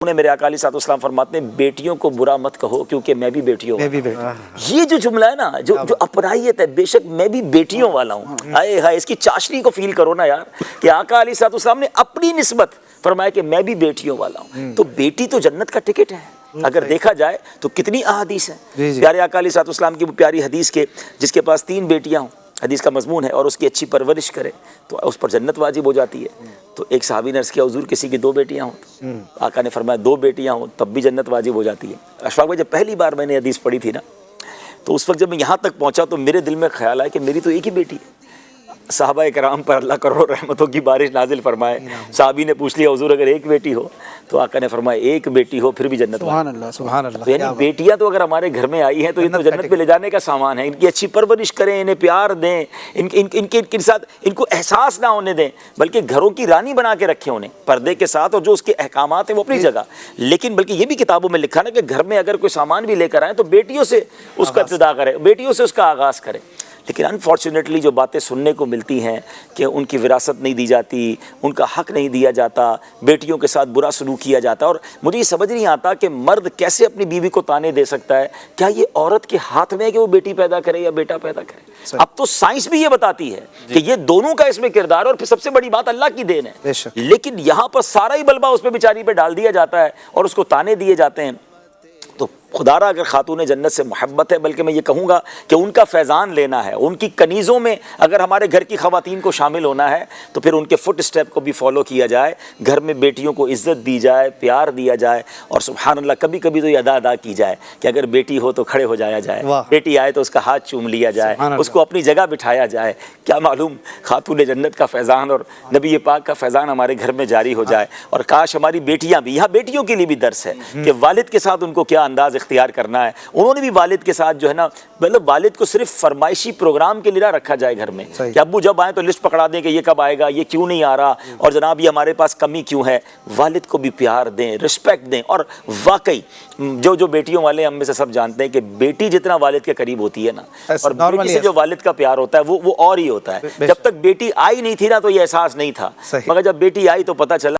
نے میرے آقا علیہ الصلوۃ والسلام فرماتے ہیں بیٹیوں کو برا مت کہو کیونکہ میں بھی بیٹیوں یہ جو جملہ ہے نا جو اپنائیت ہے، بے شک میں بھی بیٹیوں والا ہوں، ہائے ہائے اس کی چاشنی کو فیل کرو نا یار کہ آقا علیہ الصلوۃ والسلام نے اپنی نسبت فرمایا کہ میں بھی بیٹیوں والا ہوں۔ تو بیٹی تو جنت کا ٹکٹ ہے اگر دیکھا جائے تو کتنی احادیث ہیں پیارے آقا علیہ الصلوۃ والسلام کی وہ پیاری حدیث کے جس کے پاس 3 بیٹیاں ہوں، حدیث کا مضمون ہے، اور اس کی اچھی پرورش کرے تو اس پر جنت واجب ہو جاتی ہے۔ تو ایک صحابی نے عرض کیا حضور کسی کی 2 بیٹیاں ہوں، آقا نے فرمایا 2 بیٹیاں ہوں تب بھی جنت واجب ہو جاتی ہے۔ اشفاق بھائی جب پہلی بار میں نے حدیث پڑھی تھی نا تو اس وقت جب میں یہاں تک پہنچا تو میرے دل میں خیال آیا کہ میری تو ایک ہی بیٹی ہے۔ صحابہ کرام پر اللہ کروڑ رحمتوں کی بارش نازل فرمائے۔ صحابی نے پوچھ لیا حضور اگر ایک بیٹی ہو تو آقا نے فرمایا ایک بیٹی ہو پھر بھی جنت سبحان اللہ سبحان اللہ۔ تو یعنی بیٹیاں تو اگر ہمارے گھر میں آئی ہیں تو یہ تو جنت پہ لے جانے کا سامان ہے۔ ان کی اچھی پرورش کریں، انہیں پیار دیں، ان کے ساتھ ان کو احساس نہ ہونے دیں بلکہ گھروں کی رانی بنا کے رکھیں انہیں پردے کے ساتھ، اور جو اس کے احکامات ہیں وہ اپنی جگہ، لیکن بلکہ یہ بھی کتابوں میں لکھا نا کہ گھر میں اگر کوئی سامان بھی لے کر آئیں تو بیٹیوں سے اس کا ابتدا کرے، بیٹیوں سے اس کا آغاز کرے۔ لیکن انفارچونیٹلی جو باتیں سننے کو ملتی ہیں کہ ان کی وراثت نہیں دی جاتی، ان کا حق نہیں دیا جاتا، بیٹیوں کے ساتھ برا سلوک کیا جاتا، اور مجھے یہ سمجھ نہیں آتا کہ مرد کیسے اپنی بیوی کو تانے دے سکتا ہے۔ کیا یہ عورت کے ہاتھ میں ہے کہ وہ بیٹی پیدا کرے یا بیٹا پیدا کرے؟ اب تو سائنس بھی یہ بتاتی ہے کہ یہ دونوں کا اس میں کردار ہے، اور پھر سب سے بڑی بات اللہ کی دین ہے، لیکن یہاں پر سارا ہی بلبہ اس پہ بیچاری پہ ڈال دیا جاتا ہے اور اس کو تانے دیے جاتے ہیں۔ تو خدا را اگر خاتون جنت سے محبت ہے، بلکہ میں یہ کہوں گا کہ ان کا فیضان لینا ہے، ان کی کنیزوں میں اگر ہمارے گھر کی خواتین کو شامل ہونا ہے تو پھر ان کے فٹ اسٹیپ کو بھی فالو کیا جائے، گھر میں بیٹیوں کو عزت دی جائے، پیار دیا جائے، اور سبحان اللہ کبھی کبھی تو یہ ادا کی جائے کہ اگر بیٹی ہو تو کھڑے ہو جایا جائے، بیٹی آئے تو اس کا ہاتھ چوم لیا جائے، اس کو اپنی جگہ بٹھایا جائے۔ کیا معلوم خاتون جنت کا فیضان اور نبی پاک کا فیضان ہمارے گھر میں جاری ہو جائے، اور کاش ہماری بیٹیاں بھی، یہاں بیٹیوں کے لیے بھی درس ہے کہ والد کے ساتھ ان کو کیا انداز اختیار کرنا ہے۔ انہوں نے بھی والد کے ساتھ جو ہے نا، مطلب والد کو صرف فرمائشی پروگرام کے لیے نہ رکھا جائے گھر میں کہ ابو جب آئیں تو لسٹ پکڑا دیں کہ یہ کب آئے گا، یہ کیوں نہیں آ رہا، اور جناب یہ ہمارے پاس کمی کیوں ہے۔ والد کو بھی پیار دیں، رسپیکٹ دیں، اور واقعی جو بیٹیوں والے ہم میں سے سب جانتے ہیں کہ بیٹی جتنا والد کے قریب ہوتی ہے نا، اور بیٹی سے جو والد کا پیار ہوتا ہے وہ اور ہی ہوتا ہے۔ جب تک بیٹی آئی نہیں تھی نا تو یہ احساس نہیں تھا، مگر جب بیٹی آئی تو پتہ چلا